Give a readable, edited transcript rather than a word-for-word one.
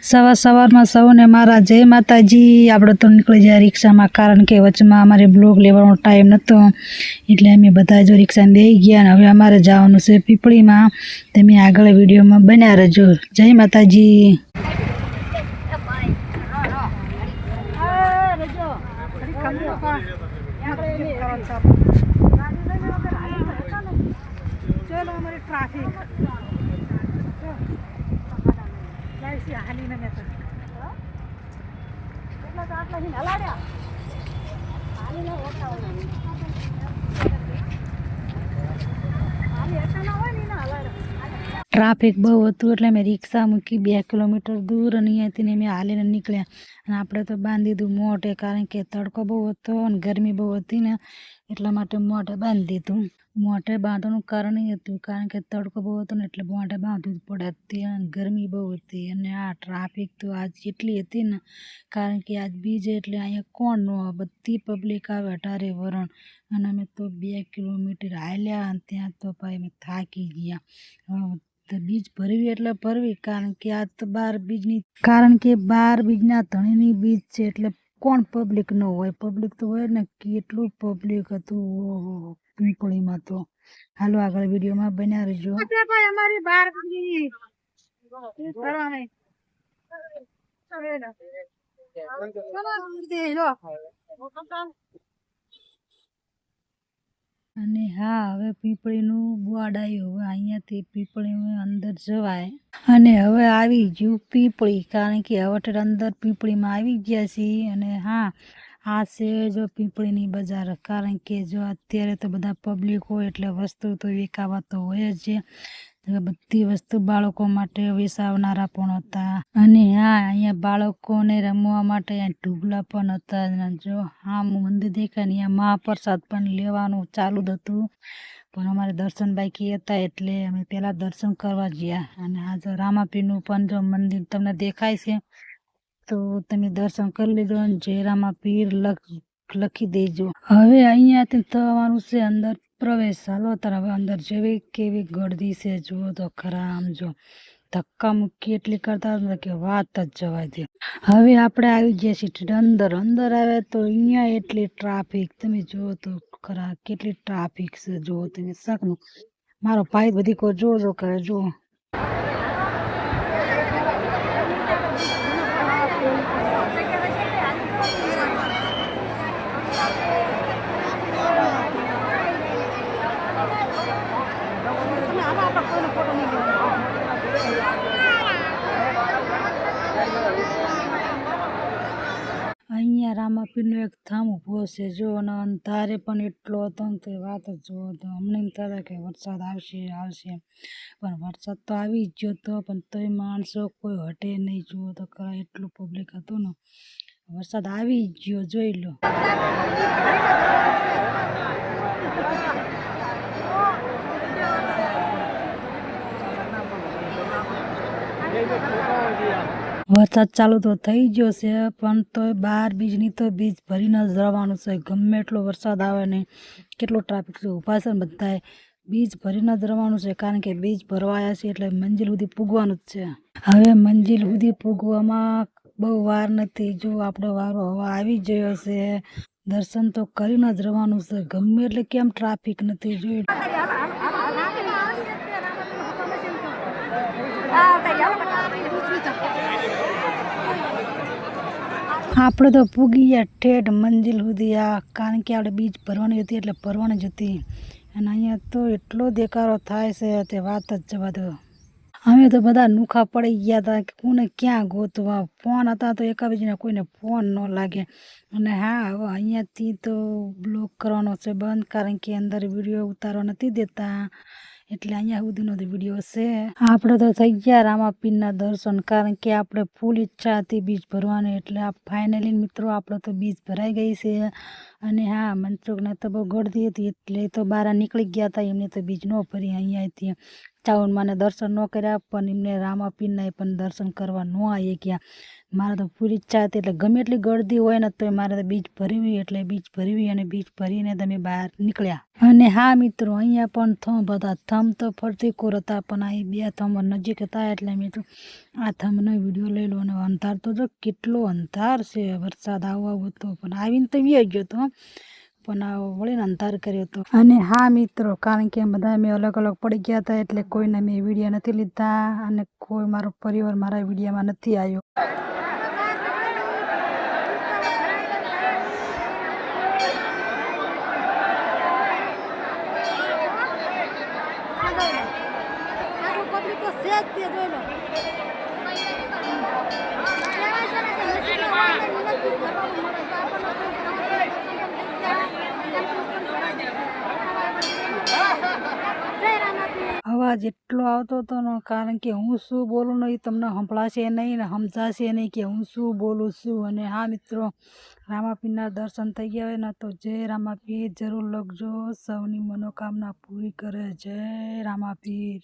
સવાર में સૌને મારા જય માતાજી। આપણે તો નીકળી જાય રિક્ષામાં, કારણ કે વચમાં અમારે બ્લોગ લેવાનો ટાઈમ નહોતો, એટલે અમે બધા જો રિક્ષામાં બેસી ગયા અને હવે અમારે જવાનું છે પીપળીમાં। તમે આગળ વિડીયોમાં બન્યા રહેજો। જય માતાજી। ટ્રાફિક બહુ હતું એટલે મેં રિક્ષા મૂકી 2 કિલોમીટર દૂર અને અહીંયાથી મેં હાલીને નીકળ્યા। અને આપણે તો બાંધી દીધું મોઢે, કારણ કે તડકો બહુ હતો અને ગરમી બહુ હતી ને, એટલા માટે મોઢે બાંધી દીધું। મોઢે બાંધવાનું કારણ એ હતું કારણ કે તડકો બહુ હતો ને, એટલે મોઢે બાંધવું પડે હતી અને ગરમી બહુ હતી। અને આ ટ્રાફિક તો આજ એટલી હતી ને, કારણ કે આજ બીજ એટલે અહીંયા કોણ ન આવે, બધી પબ્લિક આવે 18 વરણ। અને અમે તો 2 કિલોમીટર હાલ્યા અને ત્યાં તો ભાઈ અમે થાકી ગયા। તો બીજ ભરવી એટલે ભરવી, કારણ કે આ તો 12 બીજના ધણીની બીજ છે, એટલે કોણ પબ્લિક ન હોય, પબ્લિક તો હોય ને। કેટલું પબ્લિક હતું પીપળીમાં તો। હાલો આગળ વિડીયોમાં બન્યા રહેજો। અને હા, હવે પીપળીનું બોર્ડ આવ્યું, હવે અહીંયાથી પીપળીમાં અંદર જવાય। અને હવે આવી ગયું પીપળી, કારણ કે હવે અંદર પીપળીમાં આવી ગયા છીએ। અને હા, આ છે જો પીપળીની બજાર, કારણ કે જો અત્યારે તો બધા પબ્લિક હોય એટલે વસ્તુ તો વેચાવા તો હોય જ। બધી વસ્તુ બાળકો માટે વેચાવનારા પણ હતા। અને હા, અહીંયા બાળકોને રમવા માટે ઢૂગલા પણ હતા। જો હા મંદિર દેખાય ને, અહીંયા મહાપ્રસાદ પણ લેવાનું ચાલુ જ હતું, પણ અમારે દર્શન બાકી હતા એટલે અમે પહેલા દર્શન કરવા ગયા। અને આ જો રામાપીરનું પણ જો મંદિર તમને દેખાય છે, તો તમે દર્શન કરી લેજો અને જય રામાપીર લખી દેજો। હવે અહીંયાથી થવાનું છે અંદર પ્રવેશ। હાલો તાર હવે અંદર જેવી કેવી ગળદી છે, જુઓ તો ખરા, આમ જો ધક્કા મુક્કી એટલી કરતા હતા કે વાત જ જવા દે। હવે આપણે આવી ગયા છીએ અંદર આવે તો અહીંયા એટલી ટ્રાફિક તમે જુઓ તો ખરા, કેટલી ટ્રાફિક છે જુઓ તમે। શકનું મારો ભાઈ બધી કો જોજો કરે, જુઓ અહીંયા રામાપીરનો એક થામ ઊભો છે જો, અને અંધારે પણ એટલો હતો ને તે વાત જ જુઓ તો। અમને એમ થતા કે વરસાદ આવશે, પણ વરસાદ તો આવી જ ગયો હતો, પણ તોય માણસો કોઈ હટે નહીં, જુઓ તો ખરા એટલું પબ્લિક હતું ને। વરસાદ આવી જ ગયો, જોઈ લો। વરસાદ ચાલુ તો થઈ ગયો છે, પણ તોય 12 બીજની તો બીજ ભરીને જ રહેવાનું છે, ગમે એટલો વરસાદ આવે ને, કેટલો ટ્રાફિક છે, ઊભા છે ને બધાએ બીજ ભરીને જ રહેવાનું છે, કારણ કે બીજ ભરવાયા છે એટલે મંજિલ સુધી પૂગવાનું જ છે। હવે મંજિલ સુધી પૂગવામાં બહુ વાર નથી, જો આપણો વારો હવે આવી ગયો છે। દર્શન તો કરીને જ રહેવાનું છે, ગમે એટલે કેમ ટ્રાફિક નથી, જોઈ આપણે તો પૂગી ગયા ઠેઠ મંજિલ સુધી, કારણ કે આપણે બીજ ભરવાની હતી એટલે ભરવાની જ હતી। અને અહીંયા તો એટલો દેખાડો થાય છે તે વાત જ જવા દો। અમે તો બધા નુખા પડી ગયા હતા કે કોને ક્યાં ગોતવા, ફોન હતા તો એકાબીજાને કોઈને ફોન ન લાગે। અને હા, હવે અહીંયાથી તો બ્લોક કરવાનો છે બંધ, કારણ કે અંદર વિડીયો ઉતારવા નથી દેતા, એટલે અહીંયા સુધીનો વિડીયો છે। આપણે તો થઈ ગયા રામાપીરના દર્શન, કારણ કે આપણે ફૂલ ઈચ્છા હતી બીજ ભરવાની, એટલે આ ફાઇનલી મિત્રો આપણે તો બીજ ભરાઈ ગઈ છે। અને હા, મંત્રોકને તો બહુ ગળદી હતી એટલે તો બહાર નીકળી ગયા હતા, એમને તો બીજ ન ભરી। અહીંયાથી ચાવનમાને દર્શન ન કર્યા, પણ એમને રામાપીરના પણ દર્શન કરવા ન આવી ગયા। મારે તો પૂરી ઈચ્છા હતી, એટલે ગમે એટલી ગળદી હોય ને તો મારે તો બીજ ભરવી, એટલે બીજ ભરવી અને બીજ ભરીને તમે બહાર નીકળ્યા। અને હા મિત્રો, અહીંયા પણ થંભ હતા, થંભ તો ફરતી કોર હતા, પણ આ 2 થંભ નજીક હતા એટલે મેં તો આ થંભનો વિડીયો લઈ લો અને અંધાર તો જો કેટલો અંધાર છે, વરસાદ આવો તો પણ આવીને તો વ્યો ગયો તો પણ વળીને અંધાર કર્યો હતો. અને હા મિત્રો, કારણ કે બધા મેં અલગ અલગ પડી ગયા હતા એટલે કોઈને મેં વિડીયો નથી લીધા અને કોઈ મારો પરિવાર મારા વિડીયોમાં નથી આવ્યો. અવાજ એટલો આવતો હતો ને, કારણ કે હું શું બોલું ને એ તમને સંભળાશે નહીં ને સમજાશે નહીં કે હું શું બોલું છું. અને હા મિત્રો, રામાપીરના દર્શન થઈ ગયા હોય ને તો જય રામાપીર જરૂર લખજો. સૌની મનોકામના પૂરી કરે. જય રામાપીર.